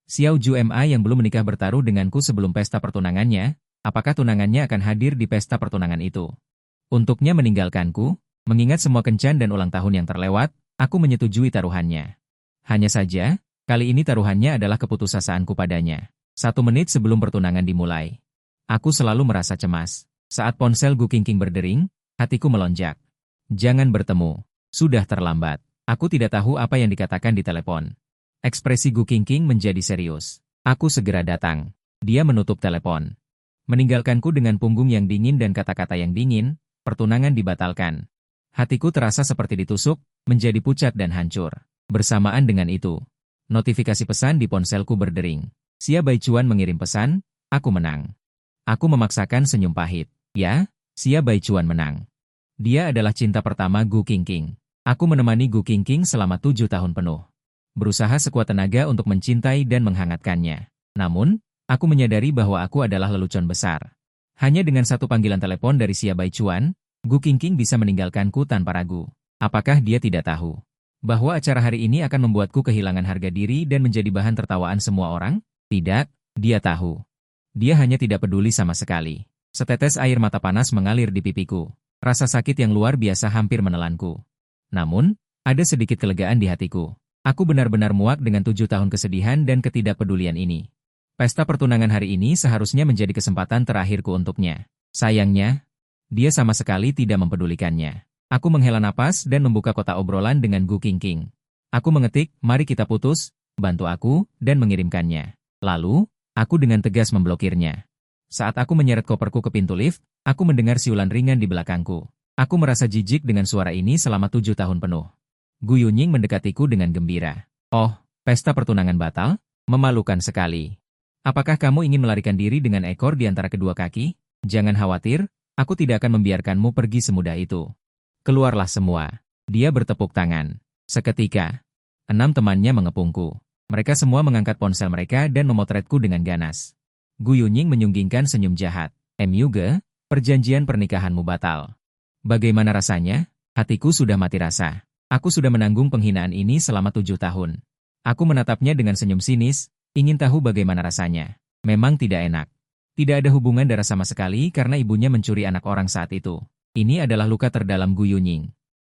Xiao Ju Ma yang belum menikah bertaruh denganku sebelum pesta pertunangannya, apakah tunangannya akan hadir di pesta pertunangan itu? Untuknya meninggalkanku, mengingat semua kencan dan ulang tahun yang terlewat, aku menyetujui taruhannya. Hanya saja, kali ini taruhannya adalah keputusasiaanku padanya. 1 menit sebelum pertunangan dimulai. Aku selalu merasa cemas. Saat ponsel Gu Qingqing berdering, hatiku melonjak. Jangan bertemu. Sudah terlambat. Aku tidak tahu apa yang dikatakan di telepon. Ekspresi Gu Qingqing menjadi serius. Aku segera datang. Dia menutup telepon. Meninggalkanku dengan punggung yang dingin dan kata-kata yang dingin, pertunangan dibatalkan. Hatiku terasa seperti ditusuk, menjadi pucat dan hancur. Bersamaan dengan itu, notifikasi pesan di ponselku berdering. Xia Baichuan mengirim pesan, aku menang. Aku memaksakan senyum pahit. Ya, Xia Baichuan menang. Dia adalah cinta pertama Gu Qingqing. Aku menemani Gu Qingqing selama 7 tahun penuh. Berusaha sekuat tenaga untuk mencintai dan menghangatkannya. Namun, aku menyadari bahwa aku adalah lelucon besar. Hanya dengan satu panggilan telepon dari Xia Baichuan, Gu Qingqing bisa meninggalkanku tanpa ragu. Apakah dia tidak tahu bahwa acara hari ini akan membuatku kehilangan harga diri dan menjadi bahan tertawaan semua orang? Tidak, dia tahu. Dia hanya tidak peduli sama sekali. Setetes air mata panas mengalir di pipiku. Rasa sakit yang luar biasa hampir menelanku. Namun, ada sedikit kelegaan di hatiku. Aku benar-benar muak dengan 7 tahun kesedihan dan ketidakpedulian ini. Pesta pertunangan hari ini seharusnya menjadi kesempatan terakhirku untuknya. Sayangnya, dia sama sekali tidak mempedulikannya. Aku menghela napas dan membuka kotak obrolan dengan Gu Qingqing. Aku mengetik, mari kita putus, bantu aku, dan mengirimkannya. Lalu, aku dengan tegas memblokirnya. Saat aku menyeret koperku ke pintu lift, aku mendengar siulan ringan di belakangku. Aku merasa jijik dengan suara ini selama 7 tahun penuh. Gu Yunying mendekatiku dengan gembira. Oh, pesta pertunangan batal? Memalukan sekali. Apakah kamu ingin melarikan diri dengan ekor di antara kedua kaki? Jangan khawatir, aku tidak akan membiarkanmu pergi semudah itu. Keluarlah semua. Dia bertepuk tangan. Seketika, 6 temannya mengepungku. Mereka semua mengangkat ponsel mereka dan memotretku dengan ganas. Gu Yunying menyunggingkan senyum jahat. Myuge, perjanjian pernikahanmu batal. Bagaimana rasanya? Hatiku sudah mati rasa. Aku sudah menanggung penghinaan ini selama 7 tahun. Aku menatapnya dengan senyum sinis, ingin tahu bagaimana rasanya. Memang tidak enak. Tidak ada hubungan darah sama sekali karena ibunya mencuri anak orang saat itu. Ini adalah luka terdalam Gu Yunying.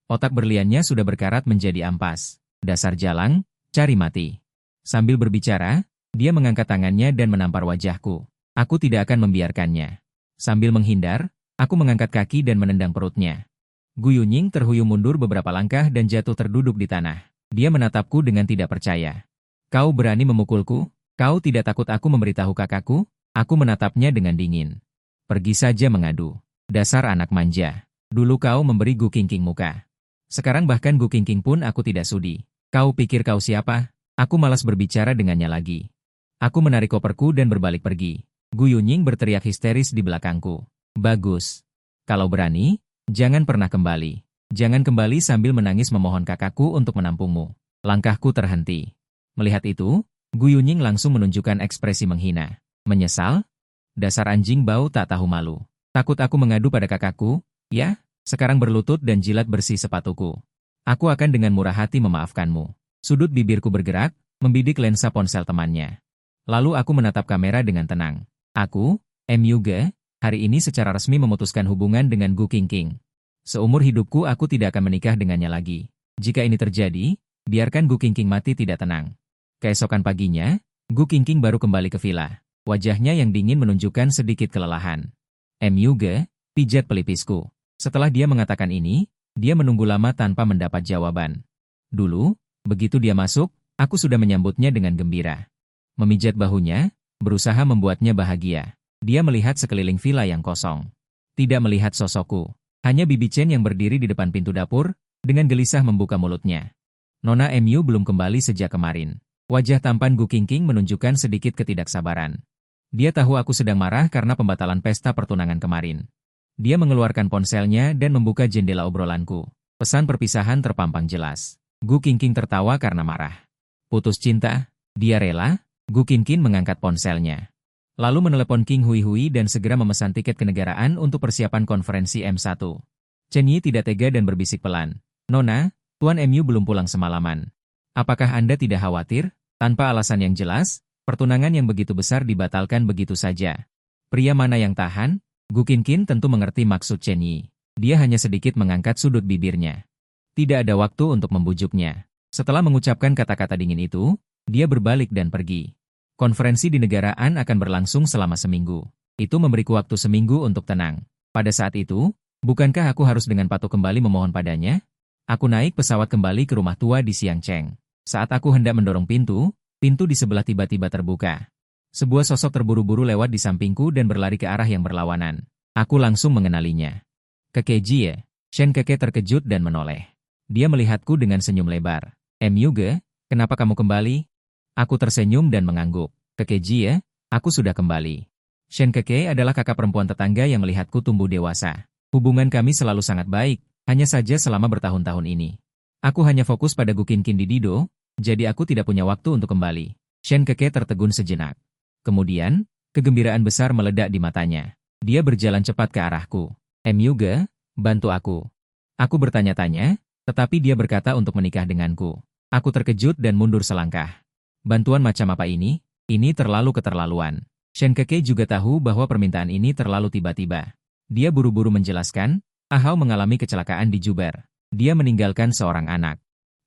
Otak berliannya sudah berkarat menjadi ampas. Dasar jalang, cari mati. Sambil berbicara, dia mengangkat tangannya dan menampar wajahku. Aku tidak akan membiarkannya. Sambil menghindar, aku mengangkat kaki dan menendang perutnya. Gu Yunying terhuyung mundur beberapa langkah dan jatuh terduduk di tanah. Dia menatapku dengan tidak percaya. Kau berani memukulku? Kau tidak takut aku memberitahu kakakku? Aku menatapnya dengan dingin. Pergi saja mengadu. Dasar anak manja. Dulu kau memberi Gu Qingqing muka. Sekarang bahkan Gu Qingqing pun aku tidak sudi. Kau pikir kau siapa? Aku malas berbicara dengannya lagi. Aku menarik koperku dan berbalik pergi. Gu Yunying berteriak histeris di belakangku. Bagus. Kalau berani, jangan pernah kembali. Jangan kembali sambil menangis memohon kakakku untuk menampungmu. Langkahku terhenti. Melihat itu, Gu Yunying langsung menunjukkan ekspresi menghina. Menyesal? Dasar anjing bau tak tahu malu. Takut aku mengadu pada kakakku? Ya, sekarang berlutut dan jilat bersih sepatuku. Aku akan dengan murah hati memaafkanmu. Sudut bibirku bergerak, membidik lensa ponsel temannya. Lalu aku menatap kamera dengan tenang. Aku, Myuge, hari ini secara resmi memutuskan hubungan dengan Gu Qingqing. Seumur hidupku aku tidak akan menikah dengannya lagi. Jika ini terjadi, biarkan Gu Qingqing mati tidak tenang. Keesokan paginya, Gu Qingqing baru kembali ke villa. Wajahnya yang dingin menunjukkan sedikit kelelahan. Myuge, pijat pelipisku. Setelah dia mengatakan ini, dia menunggu lama tanpa mendapat jawaban. Dulu, begitu dia masuk, aku sudah menyambutnya dengan gembira. Memijat bahunya, berusaha membuatnya bahagia. Dia melihat sekeliling villa yang kosong. Tidak melihat sosokku. Hanya Bibi Chen yang berdiri di depan pintu dapur, dengan gelisah membuka mulutnya. Nona Mu belum kembali sejak kemarin. Wajah tampan Gu Qingqing menunjukkan sedikit ketidaksabaran. Dia tahu aku sedang marah karena pembatalan pesta pertunangan kemarin. Dia mengeluarkan ponselnya dan membuka jendela obrolanku. Pesan perpisahan terpampang jelas. Gu Qingqing tertawa karena marah. Putus cinta? Dia rela? Gu Qingqing mengangkat ponselnya. Lalu menelepon King Hui Hui dan segera memesan tiket kenegaraan untuk persiapan konferensi M1. Chen Yi tidak tega dan berbisik pelan. Nona, Tuan Mu belum pulang semalaman. Apakah Anda tidak khawatir? Tanpa alasan yang jelas, Pertunangan yang begitu besar dibatalkan begitu saja. Pria mana yang tahan? Gu Qingqing tentu mengerti maksud Chen Yi. Dia hanya sedikit mengangkat sudut bibirnya. Tidak ada waktu untuk membujuknya. Setelah mengucapkan kata-kata dingin itu, dia berbalik dan pergi. Konferensi di negaraan akan berlangsung selama seminggu. Itu memberiku waktu seminggu untuk tenang. Pada saat itu, bukankah aku harus dengan patuh kembali memohon padanya? Aku naik pesawat kembali ke rumah tua di Xiangcheng. Saat aku hendak mendorong pintu, pintu di sebelah tiba-tiba terbuka. Sebuah sosok terburu-buru lewat di sampingku dan berlari ke arah yang berlawanan. Aku langsung mengenalinya. Keke Jie. Shen Keke terkejut dan menoleh. Dia melihatku dengan senyum lebar. Yuge, kenapa kamu kembali? Aku tersenyum dan mengangguk. Keke Jie, aku sudah kembali. Shen Keke adalah kakak perempuan tetangga yang melihatku tumbuh dewasa. Hubungan kami selalu sangat baik, hanya saja selama bertahun-tahun ini. Aku hanya fokus pada Gu Qingqing di Dido, jadi aku tidak punya waktu untuk kembali. Shen Keke tertegun sejenak. Kemudian, kegembiraan besar meledak di matanya. Dia berjalan cepat ke arahku. Yuge, bantu aku. Aku bertanya-tanya, tetapi dia berkata untuk menikah denganku. Aku terkejut dan mundur selangkah. Bantuan macam apa ini? Ini terlalu keterlaluan. Shen Keke juga tahu bahwa permintaan ini terlalu tiba-tiba. Dia buru-buru menjelaskan, Ahau mengalami kecelakaan di Juber. Dia meninggalkan seorang anak.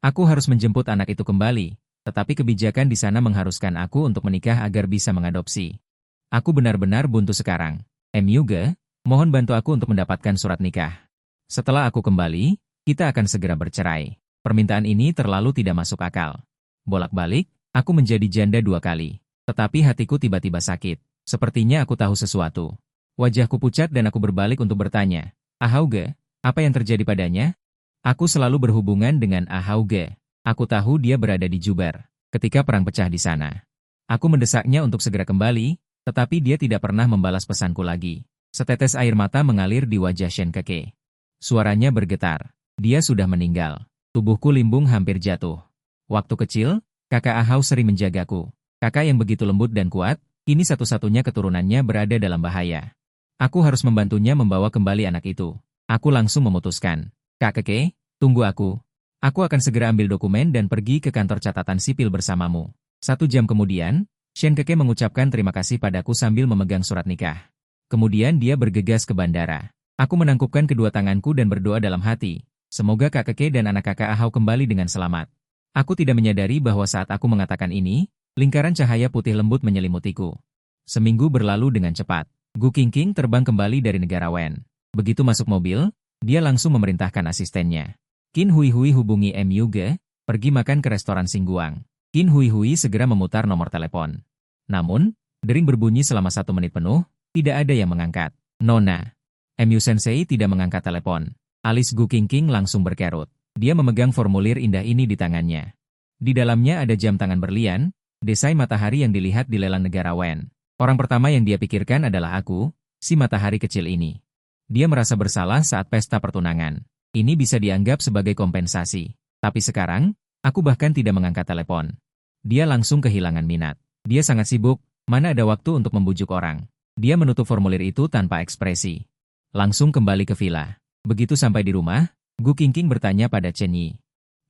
Aku harus menjemput anak itu kembali, tetapi kebijakan di sana mengharuskan aku untuk menikah agar bisa mengadopsi. Aku benar-benar buntu sekarang. Yuge, mohon bantu aku untuk mendapatkan surat nikah. Setelah aku kembali, kita akan segera bercerai. Permintaan ini terlalu tidak masuk akal. Bolak-balik, aku menjadi janda 2 kali. Tetapi hatiku tiba-tiba sakit. Sepertinya aku tahu sesuatu. Wajahku pucat dan aku berbalik untuk bertanya, Ahauge, apa yang terjadi padanya? Aku selalu berhubungan dengan Ahauge. Aku tahu dia berada di Juber ketika perang pecah di sana. Aku mendesaknya untuk segera kembali, tetapi dia tidak pernah membalas pesanku lagi. Setetes air mata mengalir di wajah Shen Keke. Suaranya bergetar. Dia sudah meninggal. Tubuhku limbung hampir jatuh. Waktu kecil, kakak Ahau sering menjagaku. Kakak yang begitu lembut dan kuat, kini satu-satunya keturunannya berada dalam bahaya. Aku harus membantunya membawa kembali anak itu. Aku langsung memutuskan. Kak Keke, tunggu aku. Aku akan segera ambil dokumen dan pergi ke kantor catatan sipil bersamamu. 1 jam kemudian, Shen Keke mengucapkan terima kasih padaku sambil memegang surat nikah. Kemudian dia bergegas ke bandara. Aku menangkupkan kedua tanganku dan berdoa dalam hati. Semoga Kak Keke dan anak kakak Ahau kembali dengan selamat. Aku tidak menyadari bahwa saat aku mengatakan ini, lingkaran cahaya putih lembut menyelimutiku. Seminggu berlalu dengan cepat. Gu Qingqing terbang kembali dari negara Wen. Begitu masuk mobil, dia langsung memerintahkan asistennya. Qin Huihui hubungi Yuge, pergi makan ke restoran Xingguang. Qin Huihui segera memutar nomor telepon. Namun, dering berbunyi selama 1 menit penuh, tidak ada yang mengangkat. Nona. Yu Sensei tidak mengangkat telepon. Alis Gu Qingqing langsung berkerut. Dia memegang formulir indah ini di tangannya. Di dalamnya ada jam tangan berlian, desai matahari yang dilihat di lelang negara Wen. Orang pertama yang dia pikirkan adalah aku, si matahari kecil ini. Dia merasa bersalah saat pesta pertunangan. Ini bisa dianggap sebagai kompensasi. Tapi sekarang, aku bahkan tidak mengangkat telepon. Dia langsung kehilangan minat. Dia sangat sibuk, mana ada waktu untuk membujuk orang. Dia menutup formulir itu tanpa ekspresi. Langsung kembali ke villa. Begitu sampai di rumah, Gu Qingqing bertanya pada Chen Yi.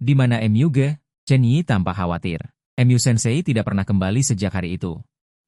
Di mana Yuge? Chen Yi tampak khawatir. Yu Sensei tidak pernah kembali sejak hari itu.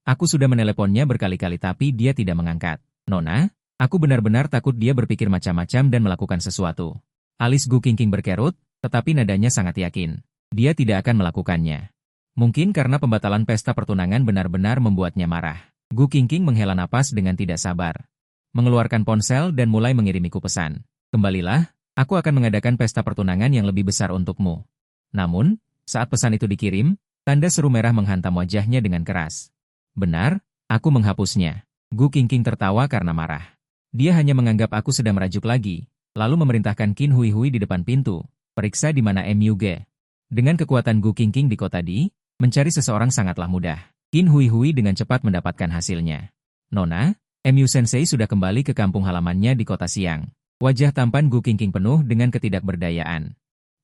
Aku sudah meneleponnya berkali-kali tapi dia tidak mengangkat. Nona, aku benar-benar takut dia berpikir macam-macam dan melakukan sesuatu. Alis Gu Qingqing berkerut, tetapi nadanya sangat yakin. Dia tidak akan melakukannya. Mungkin karena pembatalan pesta pertunangan benar-benar membuatnya marah. Gu Qingqing menghela napas dengan tidak sabar. Mengeluarkan ponsel dan mulai mengirimiku pesan. Kembalilah, aku akan mengadakan pesta pertunangan yang lebih besar untukmu. Namun, saat pesan itu dikirim, tanda seru merah menghantam wajahnya dengan keras. Benar, aku menghapusnya. Gu Qingqing tertawa karena marah. Dia hanya menganggap aku sedang merajuk lagi, lalu memerintahkan Qin Huihui di depan pintu, periksa di mana Yuge. Dengan kekuatan Gu Qingqing di kota Di, mencari seseorang sangatlah mudah. Qin Huihui dengan cepat mendapatkan hasilnya. Nona, Yu Sensei sudah kembali ke kampung halamannya di kota Siang. Wajah tampan Gu Qingqing penuh dengan ketidakberdayaan.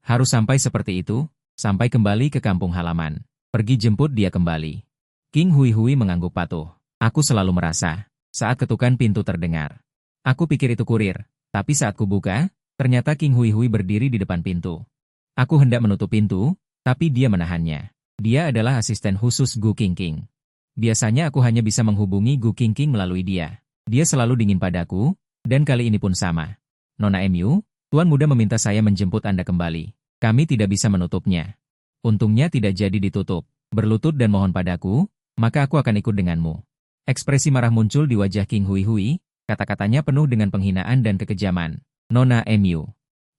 Harus sampai seperti itu, sampai kembali ke kampung halaman. Pergi jemput dia kembali. Qin Huihui mengangguk patuh. Aku selalu merasa, saat ketukan pintu terdengar. Aku pikir itu kurir, tapi saat kubuka, ternyata Qin Huihui berdiri di depan pintu. Aku hendak menutup pintu, tapi dia menahannya. Dia adalah asisten khusus Gu Qingqing. Biasanya aku hanya bisa menghubungi Gu Qingqing melalui dia. Dia selalu dingin padaku, dan kali ini pun sama. Nona MU, Tuan Muda meminta saya menjemput Anda kembali. Kami tidak bisa menutupnya. Untungnya tidak jadi ditutup. Berlutut dan mohon padaku, maka aku akan ikut denganmu. Ekspresi marah muncul di wajah King Hui Hui, kata-katanya penuh dengan penghinaan dan kekejaman. Nona MU,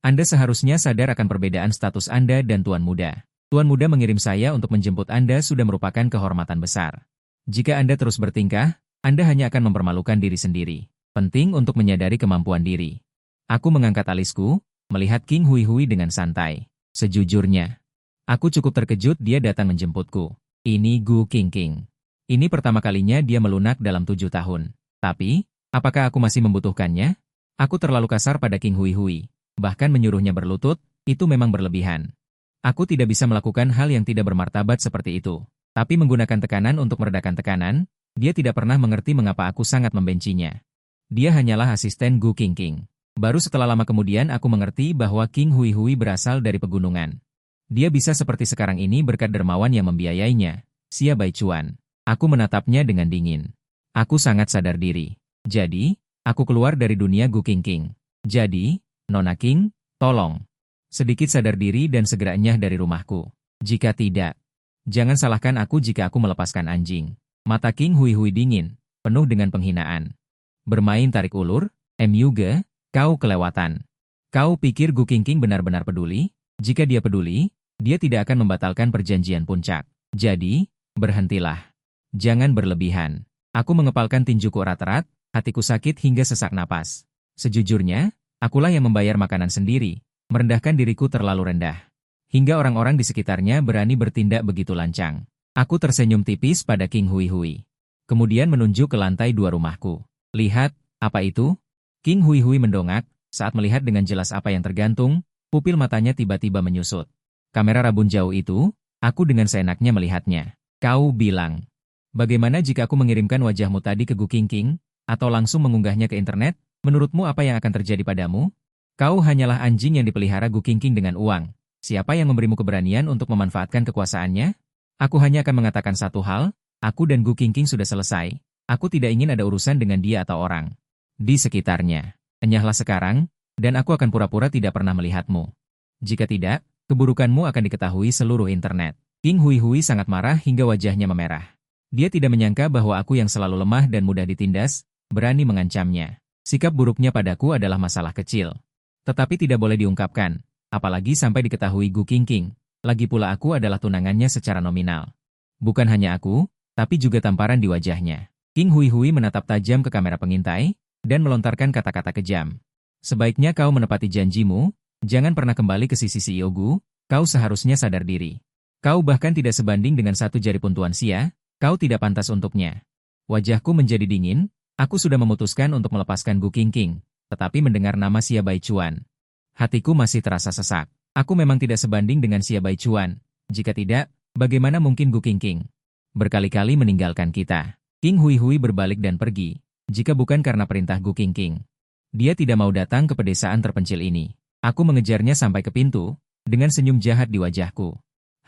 Anda seharusnya sadar akan perbedaan status Anda dan Tuan Muda. Tuan Muda mengirim saya untuk menjemput Anda sudah merupakan kehormatan besar. Jika Anda terus bertingkah, Anda hanya akan mempermalukan diri sendiri. Penting untuk menyadari kemampuan diri. Aku mengangkat alisku, melihat King Hui Hui dengan santai. Sejujurnya, aku cukup terkejut dia datang menjemputku. Ini Gu Qingqing. Ini pertama kalinya dia melunak dalam 7 tahun. Tapi, apakah aku masih membutuhkannya? Aku terlalu kasar pada King Hui Hui. Bahkan menyuruhnya berlutut, itu memang berlebihan. Aku tidak bisa melakukan hal yang tidak bermartabat seperti itu. Tapi menggunakan tekanan untuk meredakan tekanan, dia tidak pernah mengerti mengapa aku sangat membencinya. Dia hanyalah asisten Gu Qingqing. Baru setelah lama kemudian aku mengerti bahwa King Hui Hui berasal dari pegunungan. Dia bisa seperti sekarang ini berkat dermawan yang membiayainya, Xia Baichuan. Aku menatapnya dengan dingin. Aku sangat sadar diri. Jadi, aku keluar dari dunia Gu Qingqing. Jadi, Nona King, tolong. Sedikit sadar diri dan segera enyah dari rumahku. Jika tidak, jangan salahkan aku jika aku melepaskan anjing. Mata King Hui Hui dingin, penuh dengan penghinaan. Bermain tarik ulur, MUG, kau kelewatan. Kau pikir Gu Qingqing benar-benar peduli? Jika dia peduli, dia tidak akan membatalkan perjanjian puncak. Jadi, berhentilah. Jangan berlebihan. Aku mengepalkan tinjuku erat-erat, hatiku sakit hingga sesak napas. Sejujurnya, akulah yang membayar makanan sendiri, merendahkan diriku terlalu rendah. Hingga orang-orang di sekitarnya berani bertindak begitu lancang. Aku tersenyum tipis pada King Hui Hui. Kemudian menunjuk ke lantai 2 rumahku. Lihat, apa itu? King Hui Hui mendongak, saat melihat dengan jelas apa yang tergantung, pupil matanya tiba-tiba menyusut. Kamera rabun jauh itu, aku dengan seenaknya melihatnya. Kau bilang, bagaimana jika aku mengirimkan wajahmu tadi ke Gu Qingqing, atau langsung mengunggahnya ke internet, menurutmu apa yang akan terjadi padamu? Kau hanyalah anjing yang dipelihara Gu Qingqing dengan uang. Siapa yang memberimu keberanian untuk memanfaatkan kekuasaannya? Aku hanya akan mengatakan satu hal, aku dan Gu Qingqing sudah selesai. Aku tidak ingin ada urusan dengan dia atau orang di sekitarnya. Enyahlah sekarang, dan aku akan pura-pura tidak pernah melihatmu. Jika tidak, keburukanmu akan diketahui seluruh internet. King Hui Hui sangat marah hingga wajahnya memerah. Dia tidak menyangka bahwa aku yang selalu lemah dan mudah ditindas, berani mengancamnya. Sikap buruknya padaku adalah masalah kecil. Tetapi tidak boleh diungkapkan. Apalagi sampai diketahui Gu Qingqing. Lagi pula aku adalah tunangannya secara nominal. Bukan hanya aku, tapi juga tamparan di wajahnya. King Hui Hui menatap tajam ke kamera pengintai, dan melontarkan kata-kata kejam. Sebaiknya kau menepati janjimu, jangan pernah kembali ke sisi CEO Gu, kau seharusnya sadar diri. Kau bahkan tidak sebanding dengan satu jari pun Tuan Xia, kau tidak pantas untuknya. Wajahku menjadi dingin, aku sudah memutuskan untuk melepaskan Gu Qingqing, tetapi mendengar nama Xia Baichuan. Hatiku masih terasa sesak. Aku memang tidak sebanding dengan Xia Baichuan. Jika tidak, bagaimana mungkin Gu Qingqing berkali-kali meninggalkan kita? King Hui Hui berbalik dan pergi. Jika bukan karena perintah Gu Qingqing, dia tidak mau datang ke pedesaan terpencil ini. Aku mengejarnya sampai ke pintu, dengan senyum jahat di wajahku.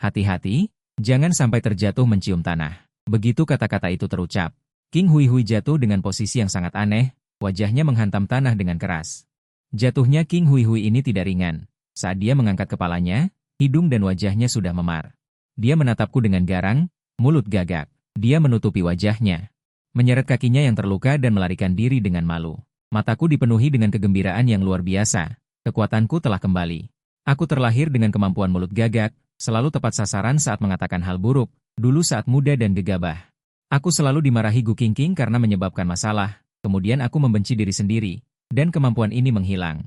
Hati-hati, jangan sampai terjatuh mencium tanah. Begitu kata-kata itu terucap, King Hui Hui jatuh dengan posisi yang sangat aneh, wajahnya menghantam tanah dengan keras. Jatuhnya King Hui Hui ini tidak ringan. Saat dia mengangkat kepalanya, hidung dan wajahnya sudah memar. Dia menatapku dengan garang, mulut gagak. Dia menutupi wajahnya, menyeret kakinya yang terluka dan melarikan diri dengan malu. Mataku dipenuhi dengan kegembiraan yang luar biasa. Kekuatanku telah kembali. Aku terlahir dengan kemampuan mulut gagak, selalu tepat sasaran saat mengatakan hal buruk, dulu saat muda dan gegabah. Aku selalu dimarahi Gu Qingqing karena menyebabkan masalah, kemudian aku membenci diri sendiri, dan kemampuan ini menghilang.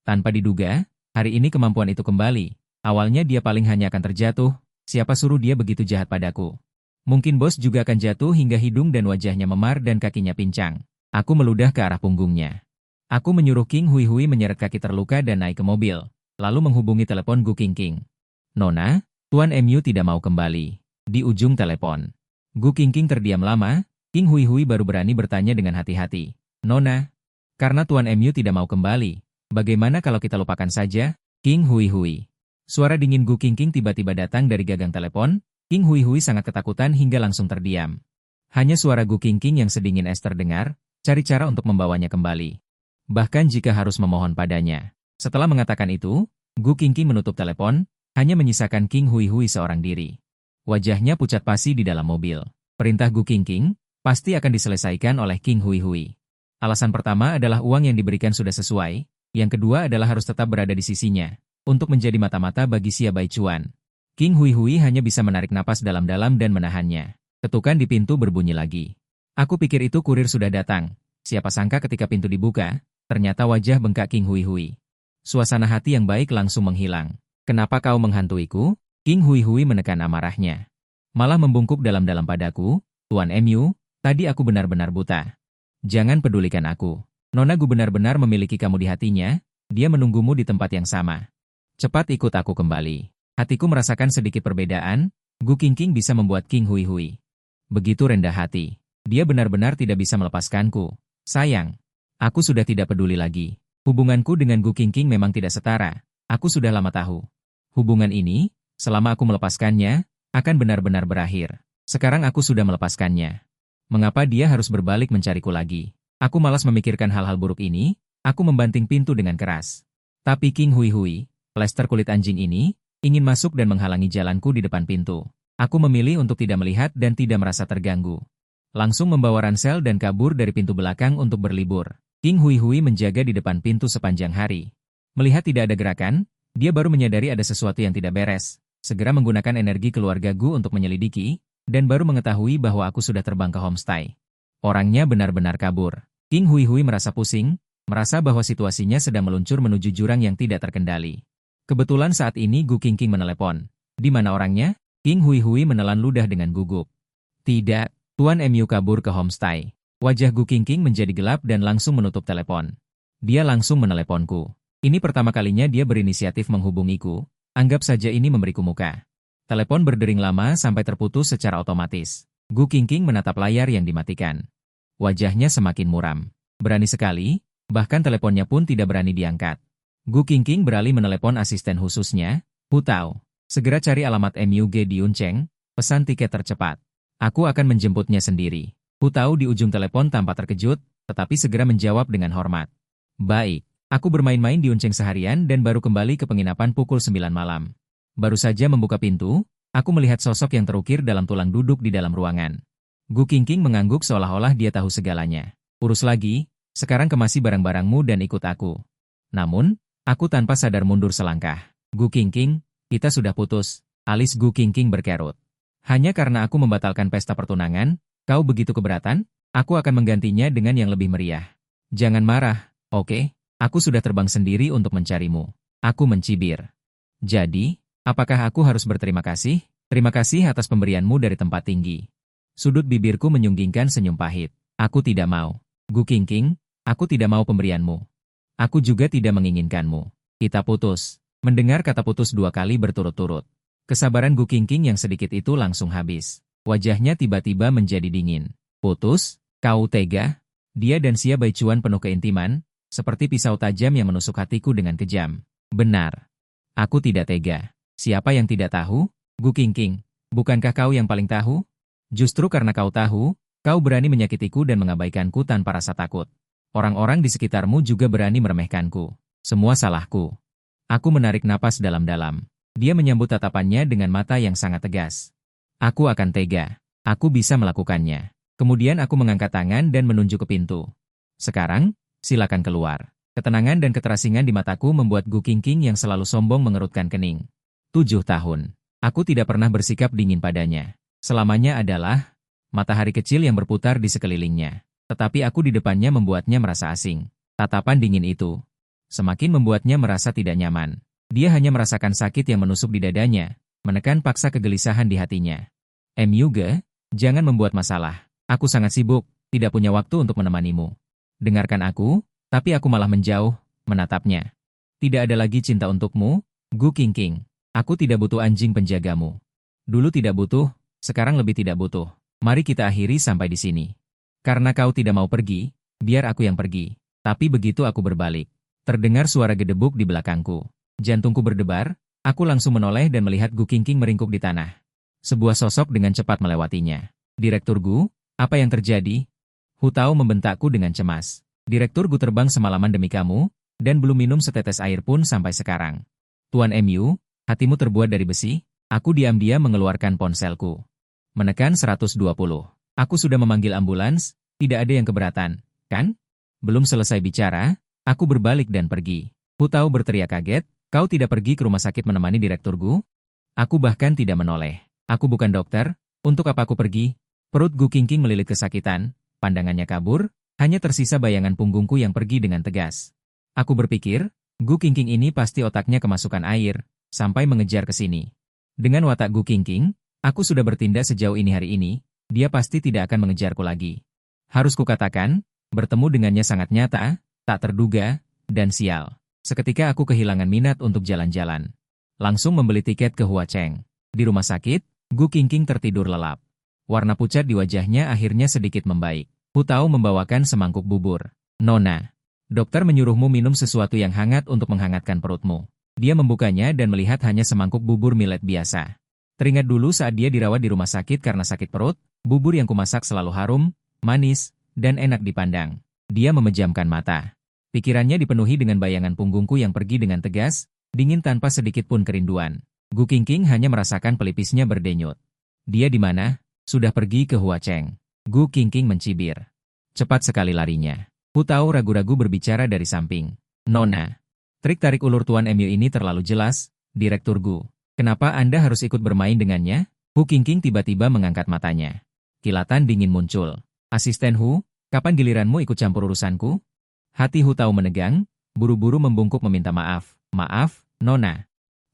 Tanpa diduga, hari ini kemampuan itu kembali. Awalnya dia paling hanya akan terjatuh, siapa suruh dia begitu jahat padaku. Mungkin bos juga akan jatuh hingga hidung dan wajahnya memar dan kakinya pincang. Aku meludah ke arah punggungnya. Aku menyuruh King Hui Hui menyeret kaki terluka dan naik ke mobil, lalu menghubungi telepon Gu Qingqing. Nona, Tuan MU tidak mau kembali. Di ujung telepon. Gu Qingqing terdiam lama, King Hui Hui baru berani bertanya dengan hati-hati. Nona, karena Tuan MU tidak mau kembali, bagaimana kalau kita lupakan saja? King Hui Hui. Suara dingin Gu Qingqing tiba-tiba datang dari gagang telepon. King Hui Hui sangat ketakutan hingga langsung terdiam. Hanya suara Gu Qingqing yang sedingin es terdengar, cari cara untuk membawanya kembali. Bahkan jika harus memohon padanya. Setelah mengatakan itu, Gu Qingqing menutup telepon, hanya menyisakan King Hui Hui seorang diri. Wajahnya pucat pasi di dalam mobil. Perintah Gu Qingqing pasti akan diselesaikan oleh King Hui Hui. Alasan pertama adalah uang yang diberikan sudah sesuai, yang kedua adalah harus tetap berada di sisinya, untuk menjadi mata-mata bagi Xia Baichuan. King Hui Hui hanya bisa menarik napas dalam-dalam dan menahannya. Ketukan di pintu berbunyi lagi. Aku pikir itu kurir sudah datang. Siapa sangka ketika pintu dibuka, ternyata wajah bengkak King Hui Hui. Suasana hati yang baik langsung menghilang. Kenapa kau menghantuiku? King Hui Hui menekan amarahnya. Malah membungkuk dalam-dalam padaku, Tuan Mu, tadi aku benar-benar buta. Jangan pedulikan aku. Nona Gu benar-benar memiliki kamu di hatinya, dia menunggumu di tempat yang sama. Cepat ikut aku kembali. Hatiku merasakan sedikit perbedaan, Gu Qingqing bisa membuat King Hui Hui begitu rendah hati. Dia benar-benar tidak bisa melepaskanku. Sayang, aku sudah tidak peduli lagi. Hubunganku dengan Gu Qingqing memang tidak setara. Aku sudah lama tahu. Hubungan ini, selama aku melepaskannya, akan benar-benar berakhir. Sekarang aku sudah melepaskannya. Mengapa dia harus berbalik mencariku lagi? Aku malas memikirkan hal-hal buruk ini, aku membanting pintu dengan keras. Tapi King Hui Hui, plester kulit anjing ini, ingin masuk dan menghalangi jalanku di depan pintu. Aku memilih untuk tidak melihat dan tidak merasa terganggu. Langsung membawa ransel dan kabur dari pintu belakang untuk berlibur. King Hui Hui menjaga di depan pintu sepanjang hari. Melihat tidak ada gerakan, dia baru menyadari ada sesuatu yang tidak beres. Segera menggunakan energi keluarga Gu untuk menyelidiki, dan baru mengetahui bahwa aku sudah terbang ke homestay. Orangnya benar-benar kabur. King Hui Hui merasa pusing, merasa bahwa situasinya sedang meluncur menuju jurang yang tidak terkendali. Kebetulan saat ini Gu Qingqing menelepon. Di mana orangnya? King Hui Hui menelan ludah dengan gugup. Tidak, Tuan Mu kabur ke homestay. Wajah Gu Qingqing menjadi gelap dan langsung menutup telepon. Dia langsung meneleponku. Ini pertama kalinya dia berinisiatif menghubungiku. Anggap saja ini memberiku muka. Telepon berdering lama sampai terputus secara otomatis. Gu Qingqing menatap layar yang dimatikan. Wajahnya semakin muram. Berani sekali, bahkan teleponnya pun tidak berani diangkat. Gu Qingqing beralih menelepon asisten khususnya, Hu Tao. Segera cari alamat MUG di Yuncheng, pesan tiket tercepat. Aku akan menjemputnya sendiri. Hu Tao di ujung telepon tampak terkejut, tetapi segera menjawab dengan hormat. Baik, aku bermain-main di Yuncheng seharian dan baru kembali ke penginapan pukul 9 malam. Baru saja membuka pintu, aku melihat sosok yang terukir dalam tulang duduk di dalam ruangan. Gu Qingqing mengangguk seolah-olah dia tahu segalanya. Urus lagi, sekarang kemasi barang-barangmu dan ikut aku. Namun, aku tanpa sadar mundur selangkah. Gu Qingqing, kita sudah putus, alis Gu Qingqing berkerut. Hanya karena aku membatalkan pesta pertunangan, kau begitu keberatan? Aku akan menggantinya dengan yang lebih meriah. Jangan marah, oke? Aku sudah terbang sendiri untuk mencarimu. Aku mencibir. Jadi, apakah aku harus berterima kasih? Terima kasih atas pemberianmu dari tempat tinggi. Sudut bibirku menyunggingkan senyum pahit. Aku tidak mau. Gu Qingqing, aku tidak mau pemberianmu. Aku juga tidak menginginkanmu. Kita putus. Mendengar kata putus 2 kali berturut-turut. Kesabaran Gu Qingqing yang sedikit itu langsung habis. Wajahnya tiba-tiba menjadi dingin. Putus? Kau tega? Dia dan Xia Baichuan penuh keintiman, seperti pisau tajam yang menusuk hatiku dengan kejam. Benar. Aku tidak tega. Siapa yang tidak tahu? Gu Qingqing, bukankah kau yang paling tahu? Justru karena kau tahu, kau berani menyakitiku dan mengabaikanku tanpa rasa takut. Orang-orang di sekitarmu juga berani meremehkanku. Semua salahku. Aku menarik napas dalam-dalam. Dia menyambut tatapannya dengan mata yang sangat tegas. Aku akan tega. Aku bisa melakukannya. Kemudian aku mengangkat tangan dan menunjuk ke pintu. Sekarang, silakan keluar. Ketenangan dan keterasingan di mataku membuat Gu Qingqing yang selalu sombong mengerutkan kening. 7 tahun. Aku tidak pernah bersikap dingin padanya. Selamanya adalah matahari kecil yang berputar di sekelilingnya. Tetapi aku di depannya membuatnya merasa asing. Tatapan dingin itu semakin membuatnya merasa tidak nyaman. Dia hanya merasakan sakit yang menusuk di dadanya, menekan paksa kegelisahan di hatinya. Juga, jangan membuat masalah. Aku sangat sibuk, tidak punya waktu untuk menemanimu. Dengarkan aku, tapi aku malah menjauh, menatapnya. Tidak ada lagi cinta untukmu, Gu Qingqing. Aku tidak butuh anjing penjagamu. Dulu tidak butuh, sekarang lebih tidak butuh. Mari kita akhiri sampai di sini. Karena kau tidak mau pergi, biar aku yang pergi. Tapi begitu aku berbalik, terdengar suara gedebuk di belakangku. Jantungku berdebar, aku langsung menoleh dan melihat Gu Qingqing meringkuk di tanah. Sebuah sosok dengan cepat melewatinya. Direktur Gu, Apa yang terjadi? Hu Tao membentakku dengan cemas. Direktur Gu terbang semalaman demi kamu, dan belum minum setetes air pun sampai sekarang. Tuan MU, hatimu terbuat dari besi? Aku diam-diam mengeluarkan ponselku. Menekan 120. Aku sudah memanggil ambulans, tidak ada yang keberatan, kan? Belum selesai bicara, aku berbalik dan pergi. Hu Tao berteriak kaget, kau tidak pergi ke rumah sakit menemani Direktur Gu? Aku bahkan tidak menoleh. Aku bukan dokter, untuk apa aku pergi? Perut Gu Qingqing melilit kesakitan, pandangannya kabur, hanya tersisa bayangan punggungku yang pergi dengan tegas. Aku berpikir, Gu Qingqing ini pasti otaknya kemasukan air, sampai mengejar ke sini. Dengan watak Gu Qingqing, aku sudah bertindak sejauh ini hari ini, dia pasti tidak akan mengejarku lagi. Harus kukatakan, bertemu dengannya sangat nyata, tak terduga, dan sial. Seketika aku kehilangan minat untuk jalan-jalan. Langsung membeli tiket ke Huacheng. Di rumah sakit, Gu Qingqing tertidur lelap. Warna pucat di wajahnya akhirnya sedikit membaik. Hu Tao membawakan semangkuk bubur. Nona, dokter menyuruhmu minum sesuatu yang hangat untuk menghangatkan perutmu. Dia membukanya dan melihat hanya semangkuk bubur millet biasa. Teringat dulu saat dia dirawat di rumah sakit karena sakit perut, bubur yang kumasak selalu harum, manis, dan enak dipandang. Dia memejamkan mata. Pikirannya dipenuhi dengan bayangan punggungku yang pergi dengan tegas, dingin tanpa sedikit pun kerinduan. Gu Qingqing hanya merasakan pelipisnya berdenyut. Dia di mana? Sudah pergi ke Huacheng. Gu Qingqing mencibir. Cepat sekali larinya. Hu Tao ragu-ragu berbicara dari samping. Nona, trik tarik ulur Tuan Emil ini terlalu jelas, Direktur Gu. Kenapa Anda harus ikut bermain dengannya? Hu Qingqing tiba-tiba mengangkat matanya. Kilatan dingin muncul. Asisten Hu, kapan giliranmu ikut campur urusanku? Hati Hu Tao menegang, buru-buru membungkuk meminta maaf. Maaf, Nona.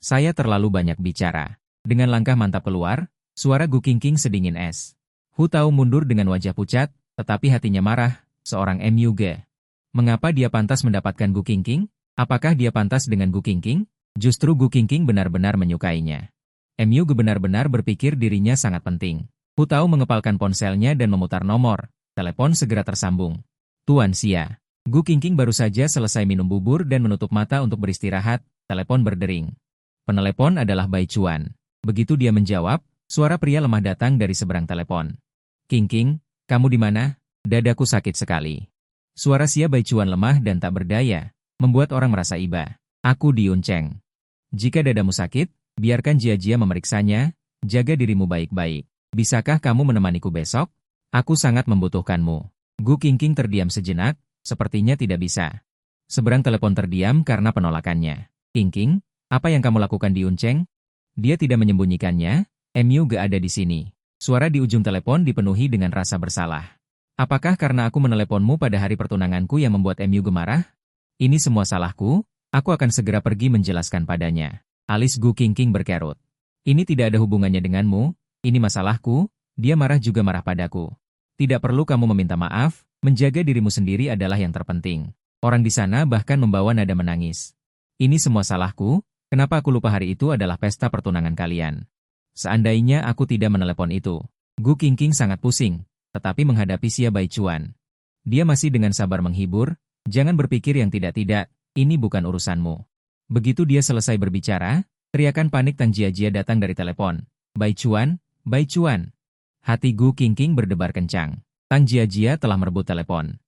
Saya terlalu banyak bicara. Dengan langkah mantap keluar, suara Gu Qingqing sedingin es. Hu Tao mundur dengan wajah pucat, tetapi hatinya marah, seorang MUG. Mengapa dia pantas mendapatkan Gu Qingqing? Apakah dia pantas dengan Gu Qingqing? Justru Gu Qingqing benar-benar menyukainya. MUG benar-benar berpikir dirinya sangat penting. Hu Tao mengepalkan ponselnya dan memutar nomor. Telepon segera tersambung. Tuan Xia. Gu Qingqing baru saja selesai minum bubur dan menutup mata untuk beristirahat. Telepon berdering. Penelepon adalah Bai Chuan. Begitu dia menjawab, suara pria lemah datang dari seberang telepon. Qingqing, kamu di mana? Dadaku sakit sekali. Suara Xia Bai Chuan lemah dan tak berdaya, membuat orang merasa iba. Aku di Yunceng. Jika dadamu sakit, biarkan Jia-Jia memeriksanya, jaga dirimu baik-baik. Bisakah kamu menemaniku besok? Aku sangat membutuhkanmu. Gu Qingqing terdiam sejenak, sepertinya tidak bisa. Seberang telepon terdiam karena penolakannya. Qingqing, apa yang kamu lakukan di Yunceng? Dia tidak menyembunyikannya, MU gak ada di sini. Suara di ujung telepon dipenuhi dengan rasa bersalah. Apakah karena aku meneleponmu pada hari pertunanganku yang membuat MU gemarah? Ini semua salahku, aku akan segera pergi menjelaskan padanya. Alis Gu Qingqing berkerut. Ini tidak ada hubungannya denganmu, ini masalahku, dia marah juga marah padaku. Tidak perlu kamu meminta maaf, menjaga dirimu sendiri adalah yang terpenting. Orang di sana bahkan membawa nada menangis. Ini semua salahku, kenapa aku lupa hari itu adalah pesta pertunangan kalian? Seandainya aku tidak menelepon itu. Gu Qingqing sangat pusing, tetapi menghadapi Xia Bai Chuan. Dia masih dengan sabar menghibur, jangan berpikir yang tidak-tidak, ini bukan urusanmu. Begitu dia selesai berbicara, teriakan panik Tang Jia-Jia datang dari telepon. Bai Chuan, Bai Chuan. Hati Gu Qingqing berdebar kencang. Tang Jia-Jia telah merebut telepon.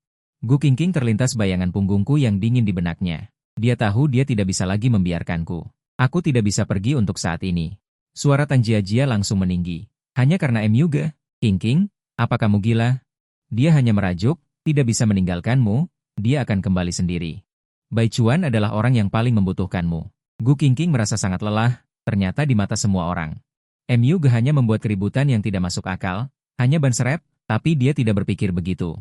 Gu Qingqing terlintas bayangan punggungku yang dingin di benaknya. Dia tahu dia tidak bisa lagi membiarkanku. Aku tidak bisa pergi untuk saat ini. Suara Tang Jia-Jia langsung meninggi. Hanya karena MUG? Qingqing, apa kamu gila? Dia hanya merajuk, tidak bisa meninggalkanmu, dia akan kembali sendiri. Bai Chuan adalah orang yang paling membutuhkanmu. Gu Qingqing merasa sangat lelah, ternyata di mata semua orang. MUG hanya membuat keributan yang tidak masuk akal, hanya ban serep, tapi dia tidak berpikir begitu.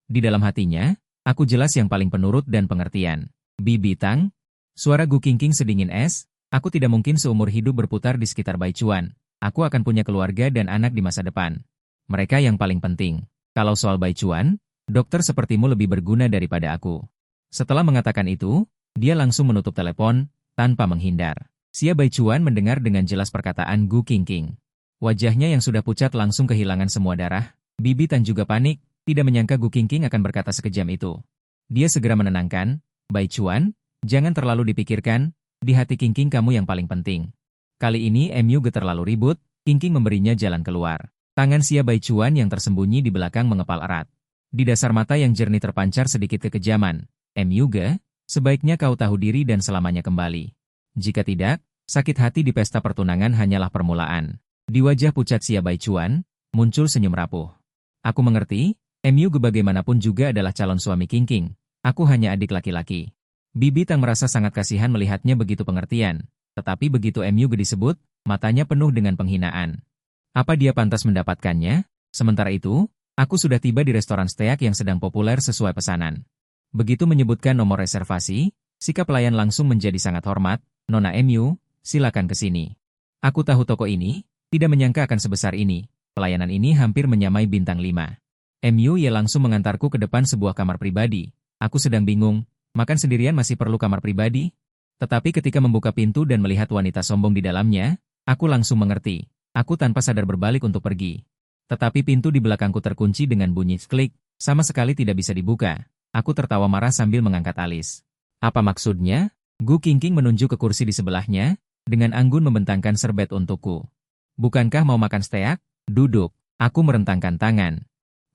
Di dalam hatinya, aku jelas yang paling penurut dan pengertian. Bibi Tang, suara Gu Qingqing sedingin es, aku tidak mungkin seumur hidup berputar di sekitar Bai Chuan. Aku akan punya keluarga dan anak di masa depan. Mereka yang paling penting. Kalau soal Bai Chuan, dokter sepertimu lebih berguna daripada aku. Setelah mengatakan itu, dia langsung menutup telepon, tanpa menghindar. Xia Bai Chuan mendengar dengan jelas perkataan Gu Qingqing. Wajahnya yang sudah pucat langsung kehilangan semua darah. Bibi Tan juga panik, tidak menyangka Gu Qingqing akan berkata sekejam itu. Dia segera menenangkan, Bai Chuan, jangan terlalu dipikirkan, di hati Qingqing kamu yang paling penting. Kali ini MU terlalu ribut, Qingqing memberinya jalan keluar. Tangan Xia Baichuan yang tersembunyi di belakang mengepal erat. Di dasar mata yang jernih terpancar sedikit kekejaman. Yuge, sebaiknya kau tahu diri dan selamanya kembali. Jika tidak, sakit hati di pesta pertunangan hanyalah permulaan. Di wajah pucat Xia Baichuan, muncul senyum rapuh. Aku mengerti, Yuge bagaimanapun juga adalah calon suami Qingqing. Aku hanya adik laki-laki. Bibi Tang merasa sangat kasihan melihatnya begitu pengertian. Tetapi begitu Yuge disebut, matanya penuh dengan penghinaan. Apa dia pantas mendapatkannya? Sementara itu, aku sudah tiba di restoran steak yang sedang populer sesuai pesanan. Begitu menyebutkan nomor reservasi, sikap pelayan langsung menjadi sangat hormat. Nona Mu, silakan ke sini. Aku tahu toko ini, tidak menyangka akan sebesar ini. Pelayanan ini hampir menyamai bintang 5. Ye langsung mengantarku ke depan sebuah kamar pribadi. Aku sedang bingung, makan sendirian masih perlu kamar pribadi? Tetapi ketika membuka pintu dan melihat wanita sombong di dalamnya, aku langsung mengerti. Aku tanpa sadar berbalik untuk pergi. Tetapi pintu di belakangku terkunci dengan bunyi klik, sama sekali tidak bisa dibuka. Aku tertawa marah sambil mengangkat alis. Apa maksudnya? Gu Qingqing menunjuk ke kursi di sebelahnya, dengan anggun membentangkan serbet untukku. Bukankah mau makan steak? Duduk. Aku merentangkan tangan.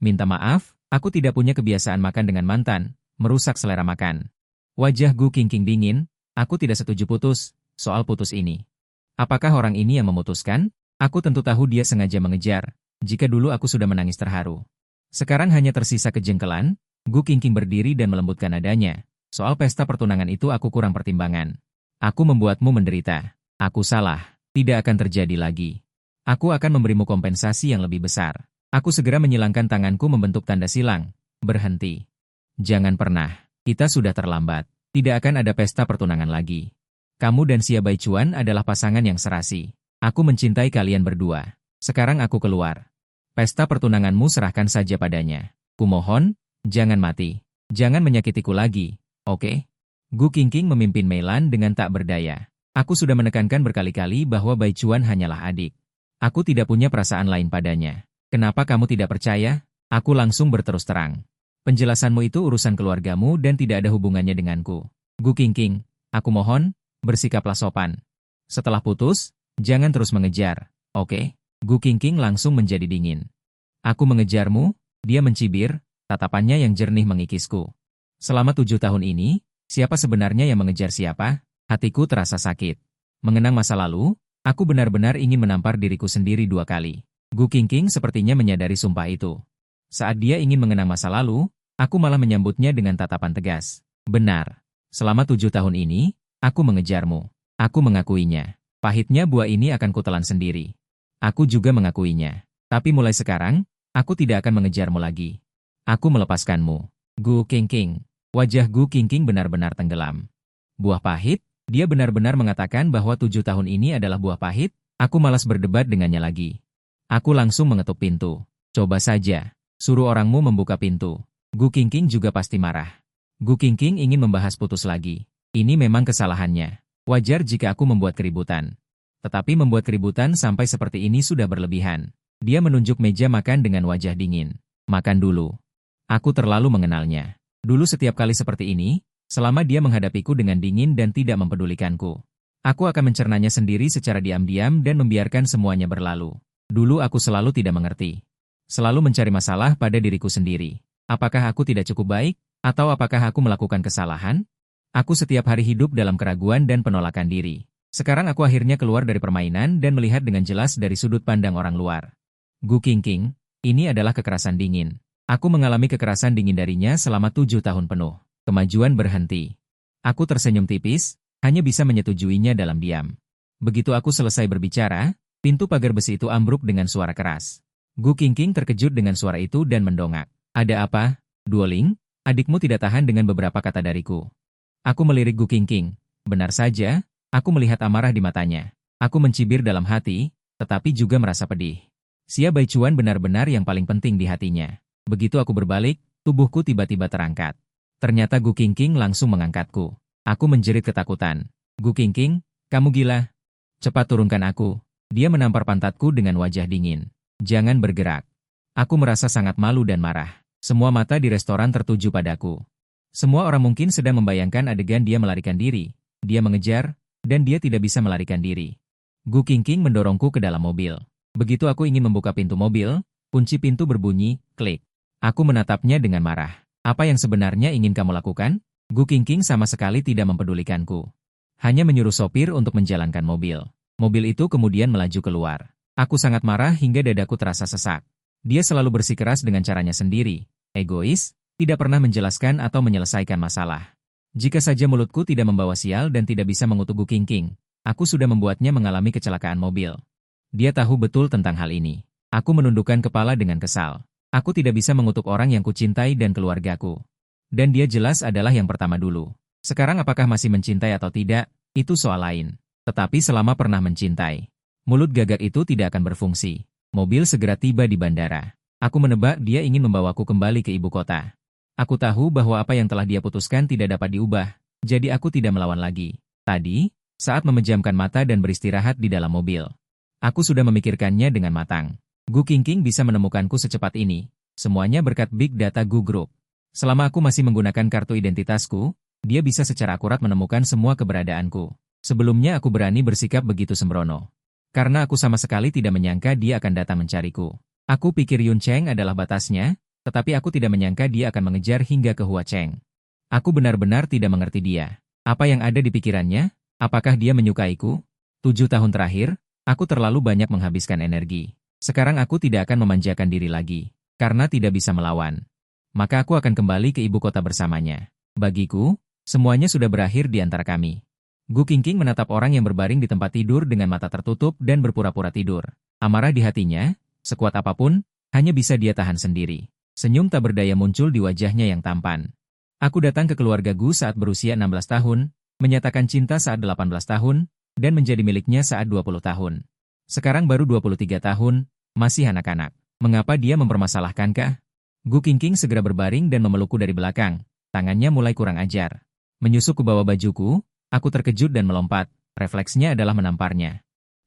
Minta maaf, aku tidak punya kebiasaan makan dengan mantan, merusak selera makan. Wajah Gu Qingqing dingin, aku tidak setuju putus, soal putus ini. Apakah orang ini yang memutuskan? Aku tentu tahu dia sengaja mengejar, jika dulu aku sudah menangis terharu. Sekarang hanya tersisa kejengkelan. Gu Qingqing berdiri dan melembutkan nadanya. Soal pesta pertunangan itu aku kurang pertimbangan. Aku membuatmu menderita. Aku salah, tidak akan terjadi lagi. Aku akan memberimu kompensasi yang lebih besar. Aku segera menyilangkan tanganku membentuk tanda silang. Berhenti. Jangan pernah, kita sudah terlambat. Tidak akan ada pesta pertunangan lagi. Kamu dan Xia Baichuan adalah pasangan yang serasi. Aku mencintai kalian berdua. Sekarang aku keluar. Pesta pertunanganmu serahkan saja padanya. Kumohon, jangan mati. Jangan menyakitiku lagi, oke? Gu Qingqing memimpin Meilan dengan tak berdaya. Aku sudah menekankan berkali-kali bahwa Baichuan hanyalah adik. Aku tidak punya perasaan lain padanya. Kenapa kamu tidak percaya? Aku langsung berterus terang. Penjelasanmu itu urusan keluargamu dan tidak ada hubungannya denganku. Gu Qingqing, aku mohon, bersikaplah sopan. Setelah putus, jangan terus mengejar, oke? Gu Qingqing langsung menjadi dingin. Aku mengejarmu, dia mencibir, tatapannya yang jernih mengikisku. Selama 7 tahun ini, siapa sebenarnya yang mengejar siapa? Hatiku terasa sakit. Mengenang masa lalu, aku benar-benar ingin menampar diriku sendiri 2 kali. Gu Qingqing sepertinya menyadari sumpah itu. Saat dia ingin mengenang masa lalu, aku malah menyambutnya dengan tatapan tegas. Benar. Selama 7 tahun ini, aku mengejarmu. Aku mengakuinya. Pahitnya buah ini akan kutelan sendiri. Aku juga mengakuinya. Tapi mulai sekarang, aku tidak akan mengejarmu lagi. Aku melepaskanmu. Gu Qingqing. Wajah Gu Qingqing benar-benar tenggelam. Buah pahit? Dia benar-benar mengatakan bahwa 7 tahun ini adalah buah pahit? Aku malas berdebat dengannya lagi. Aku langsung mengetuk pintu. Coba saja. Suruh orangmu membuka pintu. Gu Qingqing juga pasti marah. Gu Qingqing ingin membahas putus lagi. Ini memang kesalahannya. Wajar jika aku membuat keributan. Tetapi membuat keributan sampai seperti ini sudah berlebihan. Dia menunjuk meja makan dengan wajah dingin. Makan dulu. Aku terlalu mengenalnya. Dulu setiap kali seperti ini, selama dia menghadapiku dengan dingin dan tidak mempedulikanku, aku akan mencernanya sendiri secara diam-diam dan membiarkan semuanya berlalu. Dulu aku selalu tidak mengerti. Selalu mencari masalah pada diriku sendiri. Apakah aku tidak cukup baik? Atau apakah aku melakukan kesalahan? Aku setiap hari hidup dalam keraguan dan penolakan diri. Sekarang aku akhirnya keluar dari permainan dan melihat dengan jelas dari sudut pandang orang luar. Gu Qingqing, ini adalah kekerasan dingin. Aku mengalami kekerasan dingin darinya selama 7 tahun penuh. Kemajuan berhenti. Aku tersenyum tipis, hanya bisa menyetujuinya dalam diam. Begitu aku selesai berbicara, pintu pagar besi itu ambruk dengan suara keras. Gu Qingqing terkejut dengan suara itu dan mendongak. Ada apa? Duoling? Adikmu tidak tahan dengan beberapa kata dariku. Aku melirik Gu Qingqing. Benar saja, aku melihat amarah di matanya. Aku mencibir dalam hati, tetapi juga merasa pedih. Xia Baichuan benar-benar yang paling penting di hatinya. Begitu aku berbalik, tubuhku tiba-tiba terangkat. Ternyata Gu Qingqing langsung mengangkatku. Aku menjerit ketakutan. Gu Qingqing, kamu gila? Cepat turunkan aku. Dia menampar pantatku dengan wajah dingin. Jangan bergerak. Aku merasa sangat malu dan marah. Semua mata di restoran tertuju padaku. Semua orang mungkin sedang membayangkan adegan dia melarikan diri. Dia mengejar, dan dia tidak bisa melarikan diri. Gu Qingqing mendorongku ke dalam mobil. Begitu aku ingin membuka pintu mobil, kunci pintu berbunyi, klik. Aku menatapnya dengan marah. Apa yang sebenarnya ingin kamu lakukan? Gu Qingqing sama sekali tidak mempedulikanku. Hanya menyuruh sopir untuk menjalankan mobil. Mobil itu kemudian melaju keluar. Aku sangat marah hingga dadaku terasa sesak. Dia selalu bersikeras dengan caranya sendiri. Egois, tidak pernah menjelaskan atau menyelesaikan masalah. Jika saja mulutku tidak membawa sial dan tidak bisa mengutuk Gu Qingqing, aku sudah membuatnya mengalami kecelakaan mobil. Dia tahu betul tentang hal ini. Aku menundukkan kepala dengan kesal. Aku tidak bisa mengutuk orang yang kucintai dan keluargaku. Dan dia jelas adalah yang pertama dulu. Sekarang apakah masih mencintai atau tidak, itu soal lain. Tetapi selama pernah mencintai, mulut gagak itu tidak akan berfungsi. Mobil segera tiba di bandara. Aku menebak dia ingin membawaku kembali ke ibu kota. Aku tahu bahwa apa yang telah dia putuskan tidak dapat diubah, jadi aku tidak melawan lagi. Tadi, saat memejamkan mata dan beristirahat di dalam mobil, aku sudah memikirkannya dengan matang. Gu Qingqing bisa menemukanku secepat ini, semuanya berkat Big Data Gu Group. Selama aku masih menggunakan kartu identitasku, dia bisa secara akurat menemukan semua keberadaanku. Sebelumnya aku berani bersikap begitu sembrono. Karena aku sama sekali tidak menyangka dia akan datang mencariku. Aku pikir Yun Cheng adalah batasnya, tetapi aku tidak menyangka dia akan mengejar hingga ke Hua Cheng. Aku benar-benar tidak mengerti dia. Apa yang ada di pikirannya? Apakah dia menyukaiku? 7 tahun terakhir, aku terlalu banyak menghabiskan energi. Sekarang aku tidak akan memanjakan diri lagi, karena tidak bisa melawan. Maka aku akan kembali ke ibu kota bersamanya. Bagiku, semuanya sudah berakhir di antara kami. Gu Qingqing menatap orang yang berbaring di tempat tidur dengan mata tertutup dan berpura-pura tidur. Amarah di hatinya, sekuat apapun, hanya bisa dia tahan sendiri. Senyum tak berdaya muncul di wajahnya yang tampan. Aku datang ke keluarga Gu saat berusia 16 tahun, menyatakan cinta saat 18 tahun, dan menjadi miliknya saat 20 tahun. Sekarang baru 23 tahun, masih anak-anak. Mengapa dia mempermasalahkankah? Gu Qingqing segera berbaring dan memelukku dari belakang. Tangannya mulai kurang ajar. Menyusup ke bawah bajuku, aku terkejut dan melompat. Refleksnya adalah menamparnya.